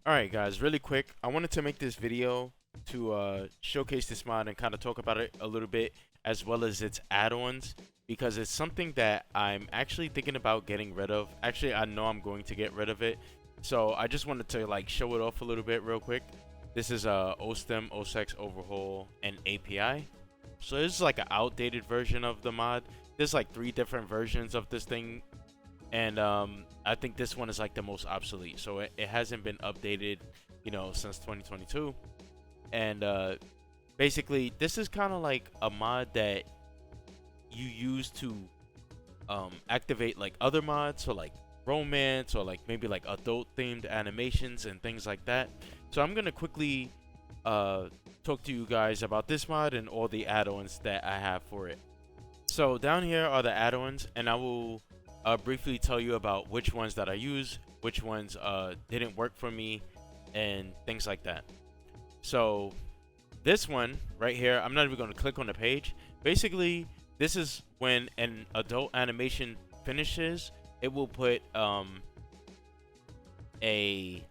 Alright guys, really quick, I wanted to make this video to showcase this mod and kind of talk about it a little bit as well as its add-ons because it's something that I'm actually thinking about getting rid of. Actually, I know I'm going to get rid of it. So I just wanted to like show it off a little bit real quick. This is Ostim, OSX, Overhaul, and API. So this is like an outdated version of the mod. There's like 3 different versions of this thing, and I think this one is like the most obsolete, so it hasn't been updated, you know, since 2022. And basically this is kind of like a mod that you use to activate like other mods, so like romance or like maybe like adult themed animations and things like that. So I'm gonna quickly talk to you guys about this mod and all the add-ons that I have for it. So down here are the add-ons, and I will briefly tell you about which ones that I use, which ones didn't work for me, and things like that. So this one right here, I'm not even going to click on the page. Basically, this is when an adult animation finishes, it will put a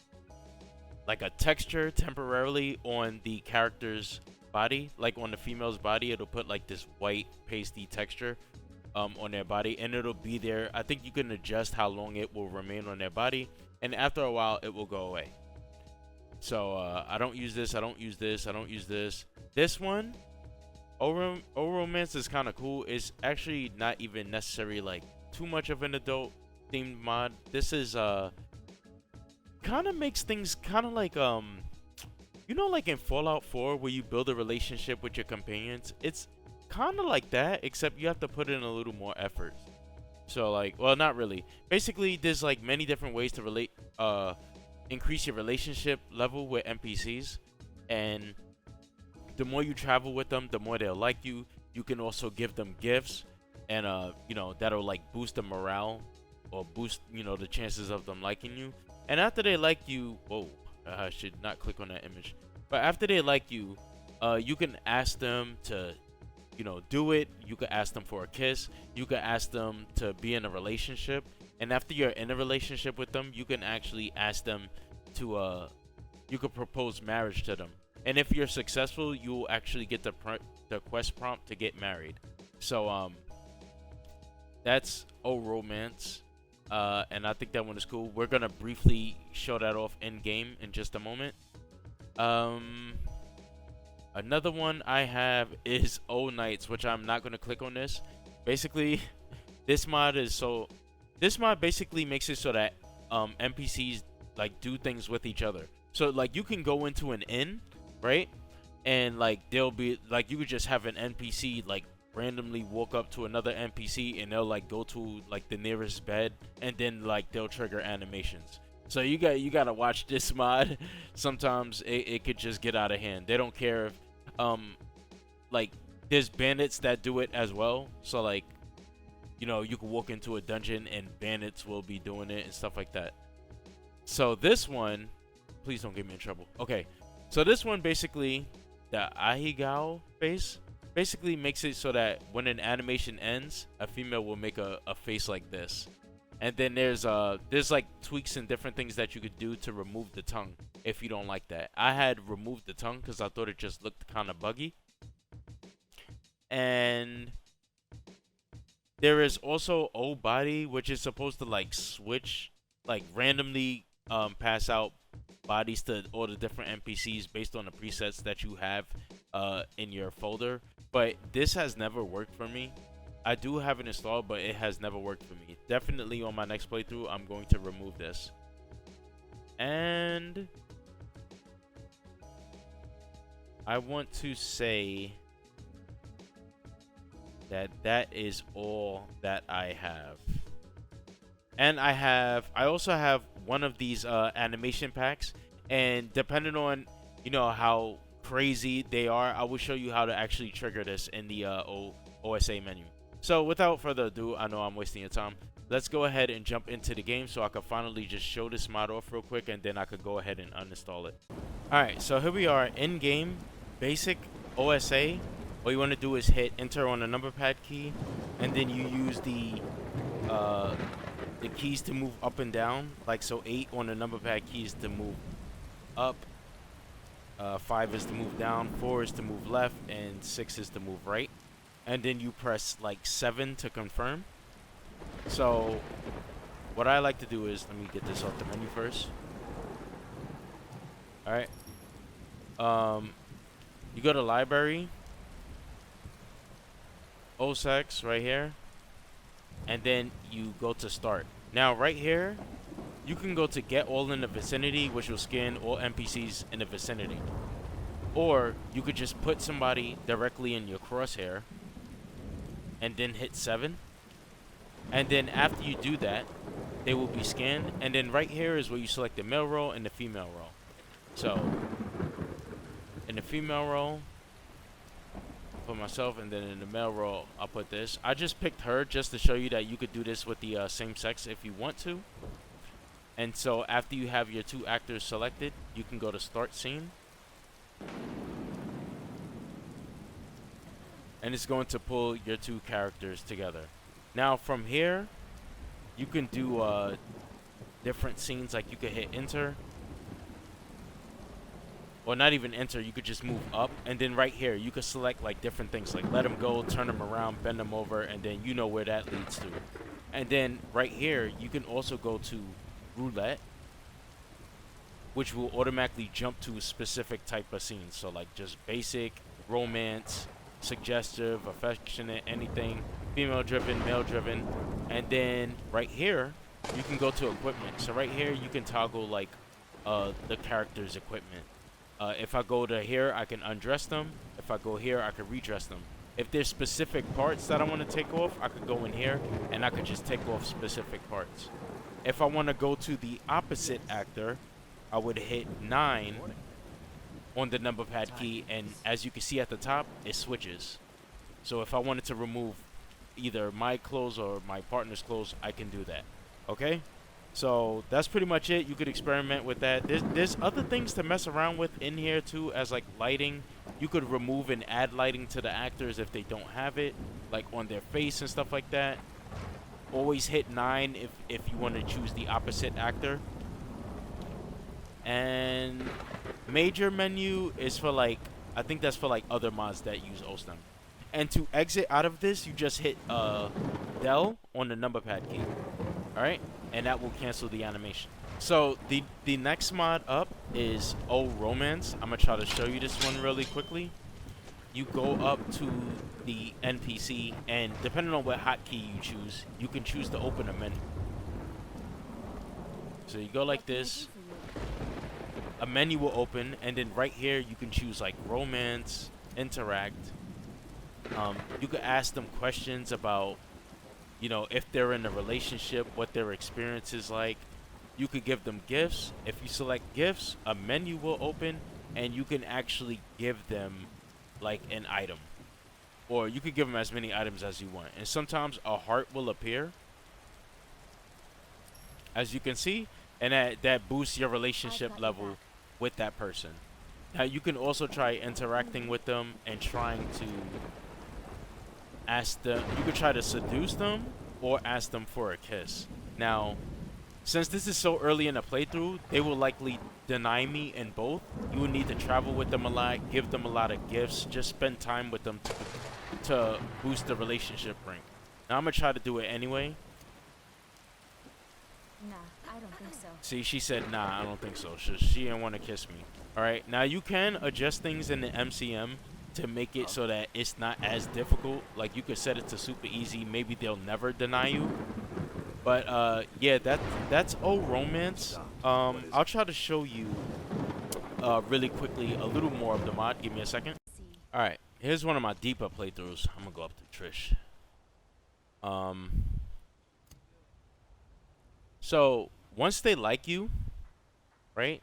texture temporarily on the character's body, like on the female's body. It'll put like this white pasty texture on their body, and it'll be there. I think you can adjust how long it will remain on their body, and after a while it will go away. So I don't use this, I don't use this, I don't use this. This one, O Romance, is kind of cool. It's actually not even necessarily like too much of an adult themed mod. This is kind of makes things kind of like you know, like in Fallout 4 where you build a relationship with your companions. It's kind of like that, except you have to put in a little more effort. So like, well, not really. Basically, there's like many different ways to increase your relationship level with NPCs, and the more you travel with them, the more they'll like you. You can also give them gifts, and you know, that'll like boost the morale or boost, you know, the chances of them liking you. And after they like you, whoa, I should not click on that image. But after they like you, you can ask them to, you know, do it. You can ask them for a kiss. You can ask them to be in a relationship. And after you're in a relationship with them, you can actually ask them to, you could propose marriage to them. And if you're successful, you'll actually get the quest prompt to get married. So, that's O Romance. And I think that one is cool. We're gonna briefly show that off in game in just a moment. Another one I have is O Nights, which I'm not gonna click on this. Basically, this mod basically makes it so that NPCs like do things with each other. So like you can go into an inn, right? And like there'll be like, you could just have an NPC like randomly walk up to another NPC, and they'll like go to like the nearest bed, and then like they'll trigger animations. So you gotta watch this mod. Sometimes it could just get out of hand. They don't care if like there's bandits that do it as well. So like, you know, you can walk into a dungeon and bandits will be doing it and stuff like that. So this one, please don't get me in trouble. Okay, so this one basically, the Ahigao face basically makes it so that when an animation ends, a female will make a face like this. And then there's like tweaks and different things that you could do to remove the tongue if you don't like that. I had removed the tongue because I thought it just looked kind of buggy. And there is also O Body, which is supposed to like switch, like randomly pass out bodies to all the different NPCs based on the presets that you have in your folder. But this has never worked for me. I do have it installed, but it has never worked for me. Definitely on my next playthrough, I'm going to remove this. And I want to say that that is all that I have. And I also have one of these animation packs, and depending on, you know, how crazy they are, I will show you how to actually trigger this in the OSA menu. So without further ado, I know I'm wasting your time. Let's go ahead and jump into the game so I can finally just show this mod off real quick, and then I could go ahead and uninstall it. Alright, so here we are in game, basic OSA. What you want to do is hit enter on the number pad key, and then you use the keys to move up and down, like so 8 on the number pad keys to move up, 5 is to move down, 4 is to move left, and 6 is to move right. And then you press like 7 to confirm. So what I like to do is, let me get this off the menu first. All right. You go to library, OSEX right here, and then you go to start. Now right here, you can go to get all in the vicinity, which will scan all NPCs in the vicinity. Or you could just put somebody directly in your crosshair and then hit 7. And then after you do that, they will be scanned. And then right here is where you select the male role and the female role. So in the female role, I'll put myself, and then in the male role, I'll put this. I just picked her just to show you that you could do this with the same sex if you want to. And so after you have your 2 actors selected, you can go to start scene. And it's going to pull your 2 characters together. Now from here, you can do different scenes. Like you could hit enter. Or not even enter, you could just move up. And then right here, you could select like different things. Like let them go, turn them around, bend them over. And then you know where that leads to. And then right here, you can also go to roulette, which will automatically jump to a specific type of scene. So like just basic, romance, suggestive, affectionate, anything, female driven, male driven. And then right here, you can go to equipment. So right here, you can toggle like the character's equipment. If I go to here, I can undress them. If I go here, I can redress them. If there's specific parts that I want to take off, I could go in here and I could just take off specific parts. If I want to go to the opposite actor, I would hit 9 on the number pad key, and as you can see at the top, it switches. So if I wanted to remove either my clothes or my partner's clothes, I can do that. Okay? So that's pretty much it. You could experiment with that. There's other things to mess around with in here too, as like lighting. You could remove and add lighting to the actors if they don't have it, like on their face and stuff like that. Always hit 9 if you want to choose the opposite actor. And major menu is for like, I think that's for like other mods that use Ostim. And to exit out of this, you just hit Del on the number pad key. Alright? And that will cancel the animation. So the next mod up is Romance. I'm gonna try to show you this one really quickly. You go up to the NPC, and depending on what hotkey you choose, you can choose to open a menu. So you go like this, a menu will open, and then right here you can choose like romance, interact. You could ask them questions about, you know, if they're in a relationship, what their experience is like. You could give them gifts. If you select gifts, a menu will open, and you can actually give them like an item, or you could give them as many items as you want. And sometimes a heart will appear, as you can see, and that boosts your relationship level with that person. Now you can also try interacting with them and trying to ask them. You could try to seduce them or ask them for a kiss. Now, since this is so early in the playthrough, they will likely deny me in both. You will need to travel with them a lot, give them a lot of gifts, just spend time with them to boost the relationship rank. Now I'm gonna try to do it anyway. Nah, I don't think so. See, she said, nah, I don't think so. She didn't want to kiss me. Alright, now you can adjust things in the MCM to make it so that it's not as difficult. Like you could set it to super easy. Maybe they'll never deny you. But yeah, that's Romance. I'll try to show you really quickly a little more of the mod. Give me a second. Alright, here's one of my deeper playthroughs. I'm gonna go up to Trish. So once they like you, right?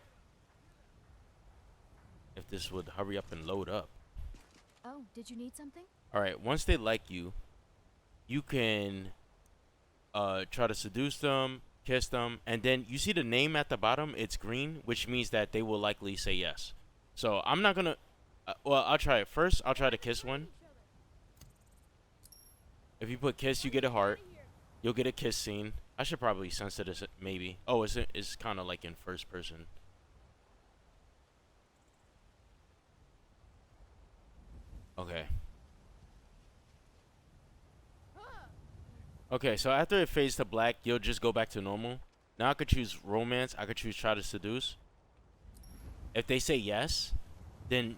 If this would hurry up and load up. Oh, did you need something? Alright, once they like you, you can try to seduce them, kiss them, and then you see the name at the bottom, it's green, which means that they will likely say yes. So I'm not gonna, well, I'll try it first. I'll try to kiss one. If you put kiss, you get a heart. You'll get a kiss scene. I should probably censor this, maybe. Oh, it's kind of like in first person. Okay, so after it fades to black, you'll just go back to normal. Now I could choose romance. I could choose try to seduce. If they say yes, then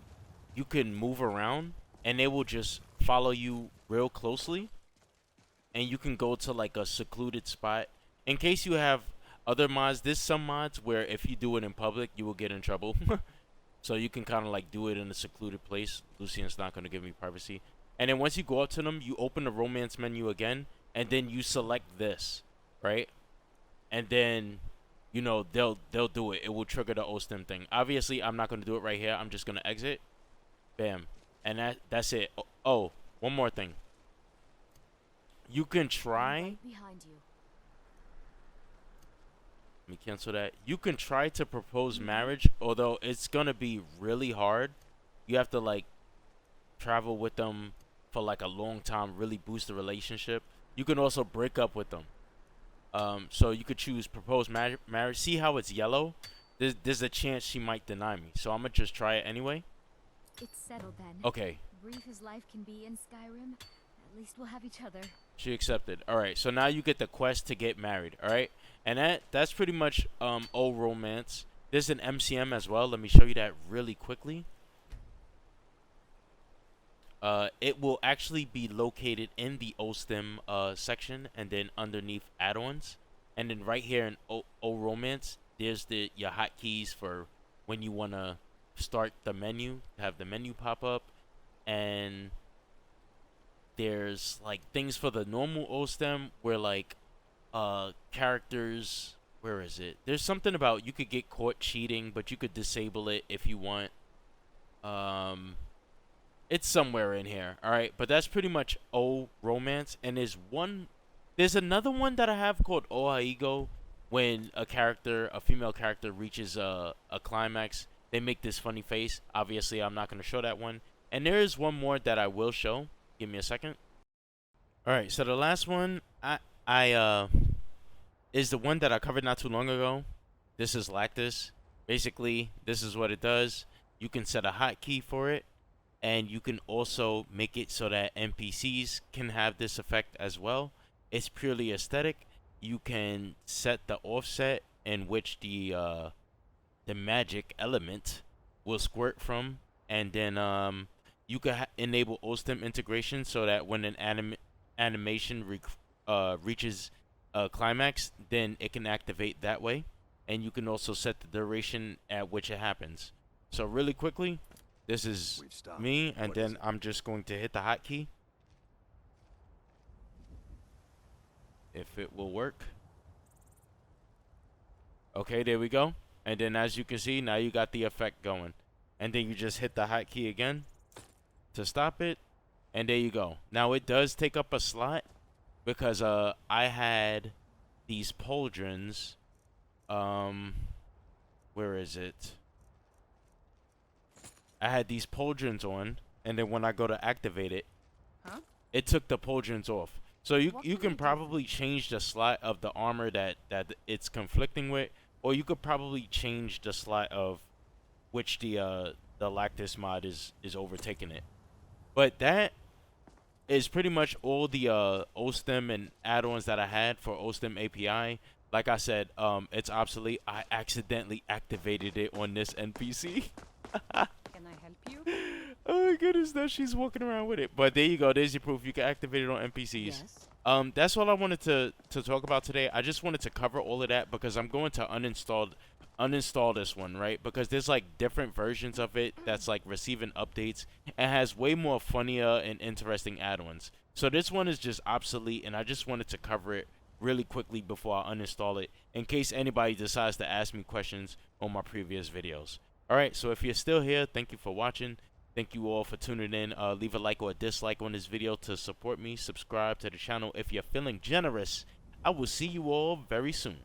you can move around and they will just follow you real closely. And you can go to like a secluded spot. In case you have other mods, there's some mods where if you do it in public, you will get in trouble. So you can kind of like do it in a secluded place. Lucian's not going to give me privacy. And then once you go up to them, you open the romance menu again. And then you select this, right? And then, you know, they'll do it. It will trigger the Ostim thing. Obviously, I'm not going to do it right here. I'm just going to exit. Bam. And that's it. Oh, one more thing. You can try. Right behind you. Let me cancel that. You can try to propose marriage, although it's going to be really hard. You have to, like, travel with them for, like, a long time, really boost the relationship. You can also break up with them. So you could choose propose marriage. See how it's yellow? There's a chance she might deny me. So I'm going to just try it anyway. It's settled then. Okay. Brief as life can be in Skyrim, at least we'll have each other. She accepted. All right. So now you get the quest to get married. All right. And that's pretty much old romance. There's an MCM as well. Let me show you that really quickly. It will actually be located in the Ostim section, and then underneath add-ons, and then right here in O Romance, there's your hotkeys for when you wanna start the menu, have the menu pop up, and there's like things for the normal Ostim where like characters. Where is it? There's something about you could get caught cheating, but you could disable it if you want. It's somewhere in here, all right. But that's pretty much O Romance, and there's another one that I have called Ohaigo. When a female character reaches a climax, they make this funny face. Obviously, I'm not gonna show that one. And there is one more that I will show. Give me a second. All right, so the last one is the one that I covered not too long ago. This is Lactis. Basically, this is what it does. You can set a hotkey for it. And you can also make it so that NPCs can have this effect as well. It's purely aesthetic. You can set the offset in which the magic element will squirt from, and then you can enable Ostim integration so that when an animation reaches a climax, then it can activate that way. And you can also set the duration at which it happens. So really quickly. This is me, and then I'm just going to hit the hotkey. If it will work. Okay, there we go. And then as you can see, now you got the effect going. And then you just hit the hotkey again to stop it. And there you go. Now it does take up a slot because I had these pauldrons. Where is it? I had these pauldrons on, and then when I go to activate it, it took the pauldrons off. So you can probably change the slot of the armor that it's conflicting with, or you could probably change the slot of which the Lactis mod is overtaking it. But that is pretty much all the Ostim and add-ons that I had for Ostim API. Like I said, it's obsolete. I accidentally activated it on this NPC. Can I help you? Oh my goodness, now she's walking around with it. But there you go. There's your proof. You can activate it on NPCs. Yes. That's all I wanted to talk about today. I just wanted to cover all of that because I'm going to uninstall this one, right? Because there's like different versions of it that's like receiving updates and has way more funnier and interesting add-ons. So this one is just obsolete, and I just wanted to cover it really quickly before I uninstall it in case anybody decides to ask me questions on my previous videos. Alright, so if you're still here, thank you for watching. Thank you all for tuning in. Leave a like or a dislike on this video to support me. Subscribe to the channel if you're feeling generous. I will see you all very soon.